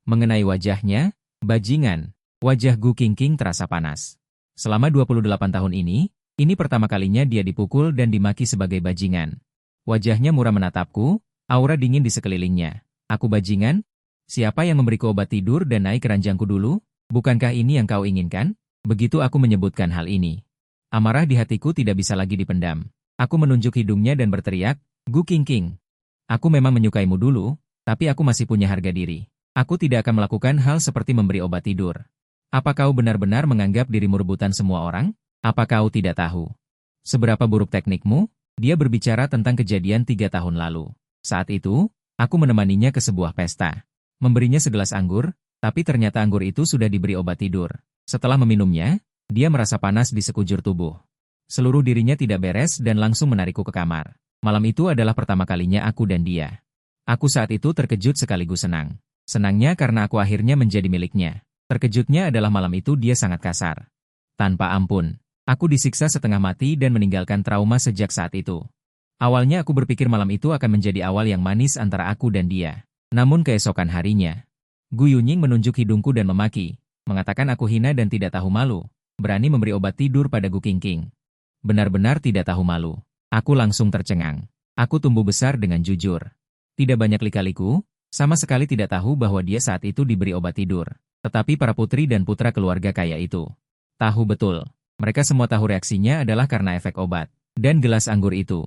Mengenai wajahnya, bajingan. Wajah Gu Qingqing terasa panas. Selama 28 tahun ini pertama kalinya dia dipukul dan dimaki sebagai bajingan. Wajahnya murah menatapku, aura dingin di sekelilingnya. Aku bajingan? Siapa yang memberiku obat tidur dan naik ke ranjangku dulu? Bukankah ini yang kau inginkan? Begitu aku menyebutkan hal ini. Amarah di hatiku tidak bisa lagi dipendam. Aku menunjuk hidungnya dan berteriak, Gu Qingqing. Aku memang menyukaimu dulu, tapi aku masih punya harga diri. Aku tidak akan melakukan hal seperti memberi obat tidur. Apa kau benar-benar menganggap dirimu rebutan semua orang? Apa kau tidak tahu seberapa buruk teknikmu? Dia berbicara tentang kejadian 3 tahun lalu. Saat itu, aku menemaninya ke sebuah pesta. Memberinya segelas anggur, tapi ternyata anggur itu sudah diberi obat tidur. Setelah meminumnya, dia merasa panas di sekujur tubuh. Seluruh dirinya tidak beres dan langsung menarikku ke kamar. Malam itu adalah pertama kalinya aku dan dia. Aku saat itu terkejut sekaligus senang. Senangnya karena aku akhirnya menjadi miliknya. Terkejutnya adalah malam itu dia sangat kasar. Tanpa ampun, aku disiksa setengah mati dan meninggalkan trauma sejak saat itu. Awalnya aku berpikir malam itu akan menjadi awal yang manis antara aku dan dia. Namun keesokan harinya, Gu Yunying menunjuk hidungku dan memaki, mengatakan aku hina dan tidak tahu malu, berani memberi obat tidur pada Gu Qingqing. Benar-benar tidak tahu malu. Aku langsung tercengang. Aku tumbuh besar dengan jujur. Tidak banyak lika-liku, sama sekali tidak tahu bahwa dia saat itu diberi obat tidur. Tetapi para putri dan putra keluarga kaya itu tahu betul. Mereka semua tahu reaksinya adalah karena efek obat dan gelas anggur itu.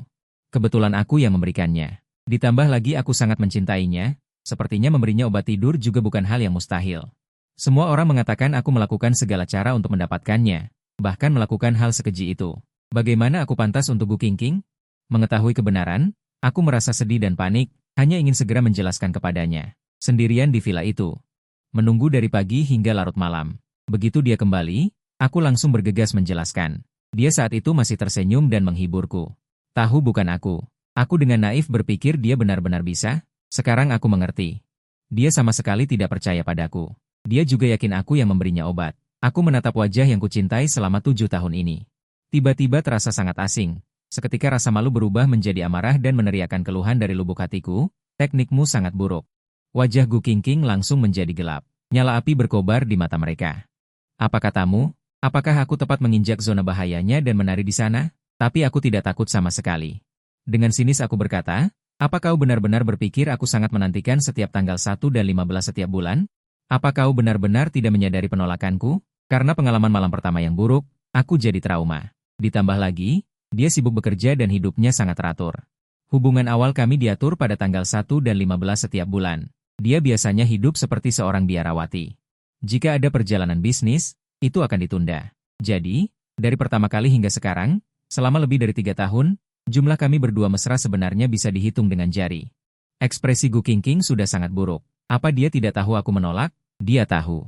Kebetulan aku yang memberikannya. Ditambah lagi aku sangat mencintainya, sepertinya memberinya obat tidur juga bukan hal yang mustahil. Semua orang mengatakan aku melakukan segala cara untuk mendapatkannya, bahkan melakukan hal sekeji itu. Bagaimana aku pantas untuk Gu Qingqing? Mengetahui kebenaran, aku merasa sedih dan panik, hanya ingin segera menjelaskan kepadanya. Sendirian di villa itu. Menunggu dari pagi hingga larut malam. Begitu dia kembali, aku langsung bergegas menjelaskan. Dia saat itu masih tersenyum dan menghiburku. Tahu bukan aku. Aku dengan naif berpikir dia benar-benar bisa. Sekarang aku mengerti. Dia sama sekali tidak percaya padaku. Dia juga yakin aku yang memberinya obat. Aku menatap wajah yang kucintai selama 7 tahun ini. Tiba-tiba terasa sangat asing. Seketika rasa malu berubah menjadi amarah dan meneriakkan keluhan dari lubuk hatiku. Teknikmu sangat buruk. Wajah Gu Qingqing langsung menjadi gelap. Nyala api berkobar di mata mereka. Apa katamu? Apakah aku tepat menginjak zona bahayanya dan menari di sana? Tapi aku tidak takut sama sekali. Dengan sinis aku berkata, apa kau benar-benar berpikir aku sangat menantikan setiap tanggal 1 dan 15 setiap bulan? Apa kau benar-benar tidak menyadari penolakanku? Karena pengalaman malam pertama yang buruk, aku jadi trauma. Ditambah lagi, dia sibuk bekerja dan hidupnya sangat teratur. Hubungan awal kami diatur pada tanggal 1 dan 15 setiap bulan. Dia biasanya hidup seperti seorang biarawati. Jika ada perjalanan bisnis, itu akan ditunda. Jadi, dari pertama kali hingga sekarang, selama lebih dari 3 tahun, jumlah kami berdua mesra sebenarnya bisa dihitung dengan jari. Ekspresi Gu Qingqing sudah sangat buruk. Apa dia tidak tahu aku menolak? Dia tahu.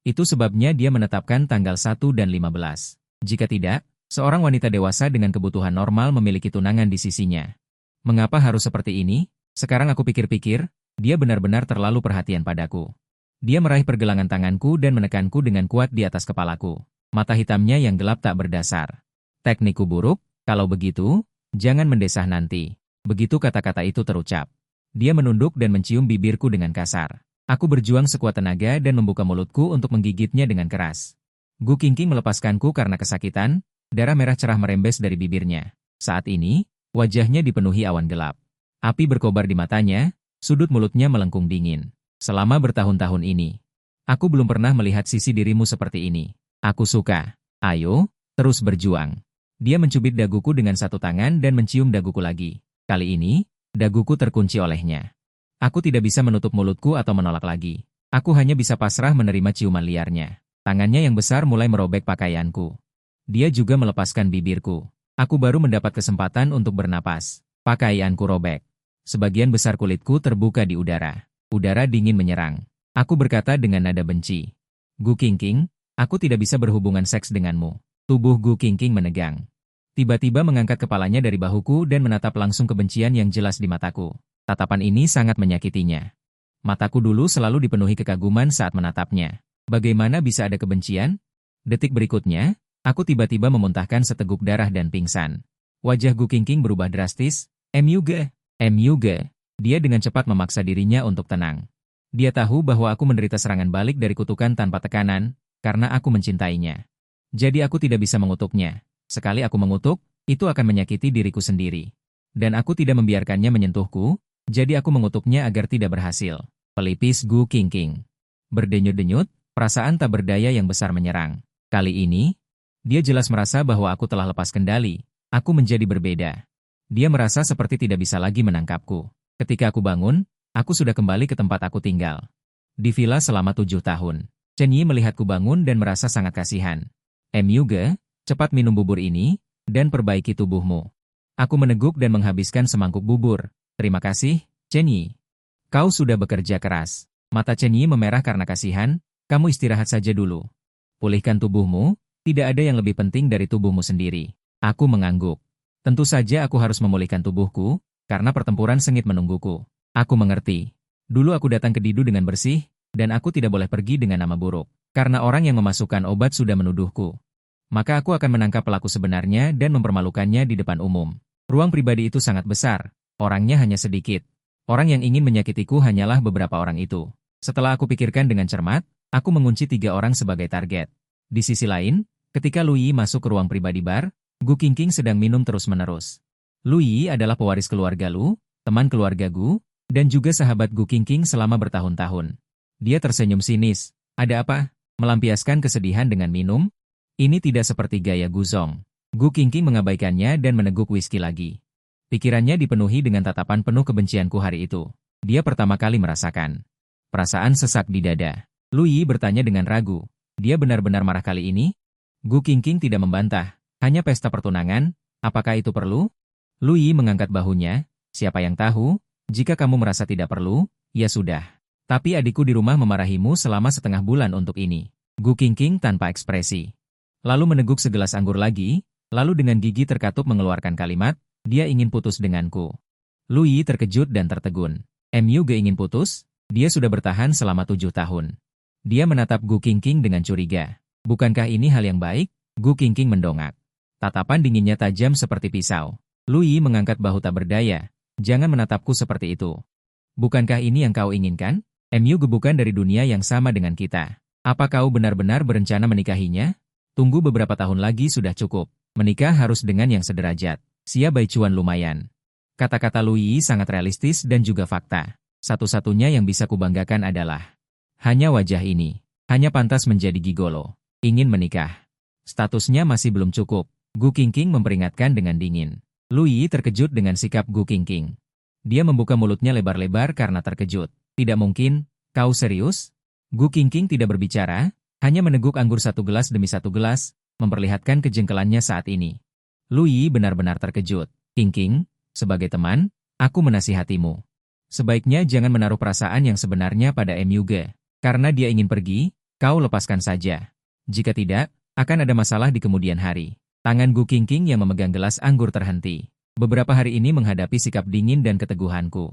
Itu sebabnya dia menetapkan tanggal 1 dan 15. Jika tidak, seorang wanita dewasa dengan kebutuhan normal memiliki tunangan di sisinya. Mengapa harus seperti ini? Sekarang aku pikir-pikir, dia benar-benar terlalu perhatian padaku. Dia meraih pergelangan tanganku dan menekanku dengan kuat di atas kepalaku. Mata hitamnya yang gelap tak berdasar. Teknikku buruk, kalau begitu, jangan mendesah nanti. Begitu kata-kata itu terucap. Dia menunduk dan mencium bibirku dengan kasar. Aku berjuang sekuat tenaga dan membuka mulutku untuk menggigitnya dengan keras. Gu Qingqing melepaskanku karena kesakitan, darah merah cerah merembes dari bibirnya. Saat ini, wajahnya dipenuhi awan gelap. Api berkobar di matanya, sudut mulutnya melengkung dingin. Selama bertahun-tahun ini, aku belum pernah melihat sisi dirimu seperti ini. Aku suka. Ayo, terus berjuang. Dia mencubit daguku dengan satu tangan dan mencium daguku lagi. Kali ini, daguku terkunci olehnya. Aku tidak bisa menutup mulutku atau menolak lagi. Aku hanya bisa pasrah menerima ciuman liarnya. Tangannya yang besar mulai merobek pakaianku. Dia juga melepaskan bibirku. Aku baru mendapat kesempatan untuk bernapas. Pakaianku robek. Sebagian besar kulitku terbuka di udara. Udara dingin menyerang. Aku berkata dengan nada benci. Gu Qingqing, aku tidak bisa berhubungan seks denganmu. Tubuh Gu Qingqing menegang. Tiba-tiba mengangkat kepalanya dari bahuku dan menatap langsung kebencian yang jelas di mataku. Tatapan ini sangat menyakitinya. Mataku dulu selalu dipenuhi kekaguman saat menatapnya. Bagaimana bisa ada kebencian? Detik berikutnya, aku tiba-tiba memuntahkan seteguk darah dan pingsan. Wajah Gu Qingqing berubah drastis. MUG. Dia dengan cepat memaksa dirinya untuk tenang. Dia tahu bahwa aku menderita serangan balik dari kutukan tanpa tekanan, karena aku mencintainya. Jadi aku tidak bisa mengutuknya. Sekali aku mengutuk, itu akan menyakiti diriku sendiri. Dan aku tidak membiarkannya menyentuhku, jadi aku mengutuknya agar tidak berhasil. Pelipis Gu Qingqing. Berdenyut-denyut, perasaan tak berdaya yang besar menyerang. Kali ini, dia jelas merasa bahwa aku telah lepas kendali. Aku menjadi berbeda. Dia merasa seperti tidak bisa lagi menangkapku. Ketika aku bangun, aku sudah kembali ke tempat aku tinggal. Di villa selama 7 tahun. Chen Yi melihatku bangun dan merasa sangat kasihan. MUG, cepat minum bubur ini, dan perbaiki tubuhmu. Aku meneguk dan menghabiskan semangkuk bubur. Terima kasih, Chen Yi. Kau sudah bekerja keras. Mata Chen Yi memerah karena kasihan, kamu istirahat saja dulu. Pulihkan tubuhmu, tidak ada yang lebih penting dari tubuhmu sendiri. Aku mengangguk. Tentu saja aku harus memulihkan tubuhku, karena pertempuran sengit menungguku. Aku mengerti. Dulu aku datang ke Didu dengan bersih, dan aku tidak boleh pergi dengan nama buruk. Karena orang yang memasukkan obat sudah menuduhku. Maka aku akan menangkap pelaku sebenarnya dan mempermalukannya di depan umum. Ruang pribadi itu sangat besar. Orangnya hanya sedikit. Orang yang ingin menyakitiku hanyalah beberapa orang itu. Setelah aku pikirkan dengan cermat, aku mengunci 3 orang sebagai target. Di sisi lain, ketika Lu Yi masuk ke ruang pribadi bar, Gu Qingqing sedang minum terus-menerus. Lu Yi adalah pewaris keluarga Lu, teman keluarga Gu, dan juga sahabat Gu Qingqing selama bertahun-tahun. Dia tersenyum sinis. Ada apa? Melampiaskan kesedihan dengan minum? Ini tidak seperti gaya Gu Zong. Gu Qingqing mengabaikannya dan meneguk whisky lagi. Pikirannya dipenuhi dengan tatapan penuh kebencianku hari itu. Dia pertama kali merasakan perasaan sesak di dada. Lu Yi bertanya dengan ragu. Dia benar-benar marah kali ini? Gu Qingqing tidak membantah. Hanya pesta pertunangan, apakah itu perlu? Lu Yi mengangkat bahunya. Siapa yang tahu? Jika kamu merasa tidak perlu, ya sudah. Tapi adikku di rumah memarahimu selama setengah bulan untuk ini. Gu Qingqing tanpa ekspresi. Lalu meneguk segelas anggur lagi, lalu dengan gigi terkatup mengeluarkan kalimat, dia ingin putus denganku. Lu Yi terkejut dan tertegun. MUG ingin putus? Dia sudah bertahan selama 7 tahun. Dia menatap Gu Qingqing dengan curiga. Bukankah ini hal yang baik? Gu Qingqing mendongak. Tatapan dinginnya tajam seperti pisau. Lu Yi mengangkat bahu tak berdaya. Jangan menatapku seperti itu. Bukankah ini yang kau inginkan? MUG bukan dari dunia yang sama dengan kita. Apa kau benar-benar berencana menikahinya? Tunggu beberapa tahun lagi sudah cukup. Menikah harus dengan yang sederajat. Sia Bai Chuan lumayan. Kata-kata Lu Yi sangat realistis dan juga fakta. Satu-satunya yang bisa kubanggakan adalah Hanya wajah ini. Hanya pantas menjadi gigolo. Ingin menikah. Statusnya masih belum cukup. Gu Qingqing memperingatkan dengan dingin. Lu Yi terkejut dengan sikap Gu Qingqing. Dia membuka mulutnya lebar-lebar karena terkejut. Tidak mungkin, kau serius? Gu Qingqing tidak berbicara, hanya meneguk anggur satu gelas demi satu gelas, memperlihatkan kejengkelannya saat ini. Lu Yi benar-benar terkejut. Qingqing, sebagai teman, aku menasihatimu. Sebaiknya jangan menaruh perasaan yang sebenarnya pada MUG. Karena dia ingin pergi, kau lepaskan saja. Jika tidak, akan ada masalah di kemudian hari. Tangan Gu Qingqing yang memegang gelas anggur terhenti. Beberapa hari ini menghadapi sikap dingin dan keteguhanku.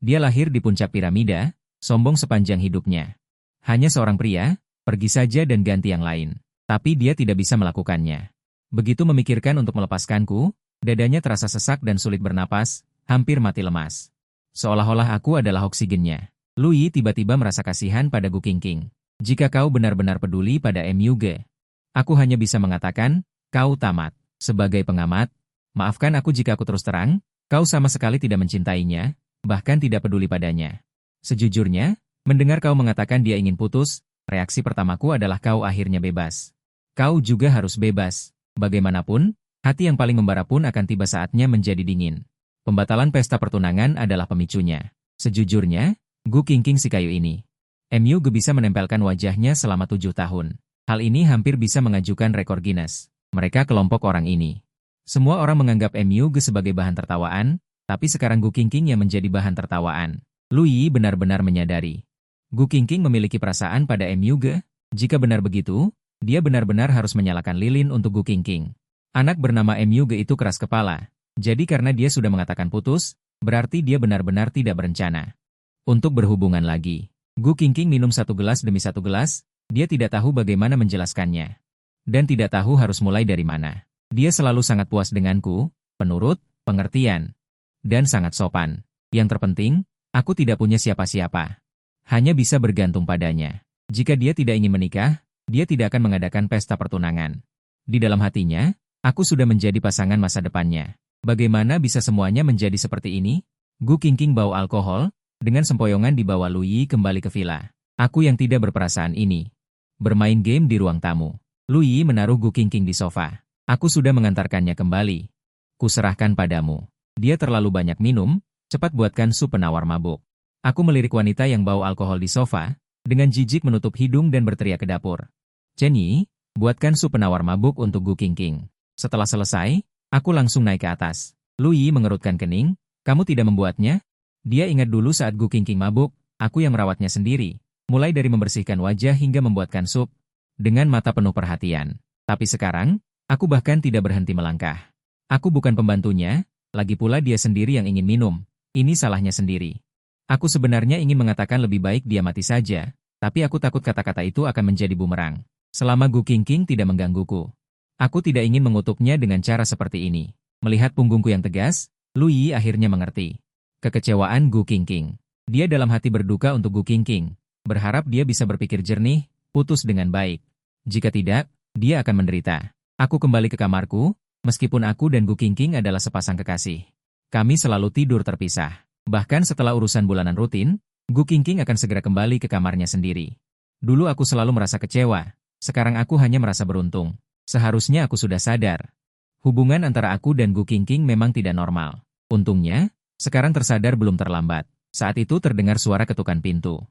Dia lahir di puncak piramida, sombong sepanjang hidupnya. Hanya seorang pria, pergi saja dan ganti yang lain. Tapi dia tidak bisa melakukannya. Begitu memikirkan untuk melepaskanku, dadanya terasa sesak dan sulit bernapas, hampir mati lemas. Seolah-olah aku adalah oksigennya. Lu Yi tiba-tiba merasa kasihan pada Gu Qingqing. Jika kau benar-benar peduli pada MUG, aku hanya bisa mengatakan, kau tamat. Sebagai pengamat, maafkan aku jika aku terus terang, kau sama sekali tidak mencintainya, bahkan tidak peduli padanya. Sejujurnya, mendengar kau mengatakan dia ingin putus, reaksi pertamaku adalah kau akhirnya bebas. Kau juga harus bebas. Bagaimanapun, hati yang paling membara pun akan tiba saatnya menjadi dingin. Pembatalan pesta pertunangan adalah pemicunya. Sejujurnya, Gu Qingqing si kayu ini. MUG bisa menempelkan wajahnya selama 7 tahun. Hal ini hampir bisa mengajukan rekor Guinness. Mereka kelompok orang ini. Semua orang menganggap MUG sebagai bahan tertawaan, tapi sekarang Gu Qingqing yang menjadi bahan tertawaan. Lu Yi benar-benar menyadari. Gu Qingqing memiliki perasaan pada MUG. Jika benar begitu, dia benar-benar harus menyalakan lilin untuk Gu Qingqing. Anak bernama MUG itu keras kepala. Jadi karena dia sudah mengatakan putus, berarti dia benar-benar tidak berencana untuk berhubungan lagi. Gu Qingqing minum satu gelas demi satu gelas, dia tidak tahu bagaimana menjelaskannya. Dan tidak tahu harus mulai dari mana. Dia selalu sangat puas denganku, penurut, pengertian, dan sangat sopan. Yang terpenting, aku tidak punya siapa-siapa. Hanya bisa bergantung padanya. Jika dia tidak ingin menikah, dia tidak akan mengadakan pesta pertunangan. Di dalam hatinya, aku sudah menjadi pasangan masa depannya. Bagaimana bisa semuanya menjadi seperti ini? Gu Qingqing bau alkohol, dengan sempoyongan dibawa Lu Yi kembali ke villa. Aku yang tidak berperasaan ini. Bermain game di ruang tamu. Lu Yi menaruh Gu Qingqing di sofa. Aku sudah mengantarkannya kembali. Kuserahkan padamu. Dia terlalu banyak minum, cepat buatkan sup penawar mabuk. Aku melirik wanita yang bau alkohol di sofa, dengan jijik menutup hidung dan berteriak ke dapur. Chen Yi, buatkan sup penawar mabuk untuk Gu Qingqing. Setelah selesai, aku langsung naik ke atas. Lu Yi mengerutkan kening, kamu tidak membuatnya? Dia ingat dulu saat Gu Qingqing mabuk, aku yang merawatnya sendiri. Mulai dari membersihkan wajah hingga membuatkan sup, dengan mata penuh perhatian. Tapi sekarang, aku bahkan tidak berhenti melangkah. Aku bukan pembantunya, lagi pula dia sendiri yang ingin minum. Ini salahnya sendiri. Aku sebenarnya ingin mengatakan lebih baik dia mati saja, tapi aku takut kata-kata itu akan menjadi bumerang. Selama Gu Qingqing tidak menggangguku. Aku tidak ingin mengutuknya dengan cara seperti ini. Melihat punggungku yang tegas, Lu Yi akhirnya mengerti. Kekecewaan Gu Qingqing. Dia dalam hati berduka untuk Gu Qingqing. Berharap dia bisa berpikir jernih, putus dengan baik. Jika tidak, dia akan menderita. Aku kembali ke kamarku, meskipun aku dan Gu Qingqing adalah sepasang kekasih. Kami selalu tidur terpisah. Bahkan setelah urusan bulanan rutin, Gu Qingqing akan segera kembali ke kamarnya sendiri. Dulu aku selalu merasa kecewa, sekarang aku hanya merasa beruntung. Seharusnya aku sudah sadar. Hubungan antara aku dan Gu Qingqing memang tidak normal. Untungnya, sekarang tersadar belum terlambat. Saat itu terdengar suara ketukan pintu.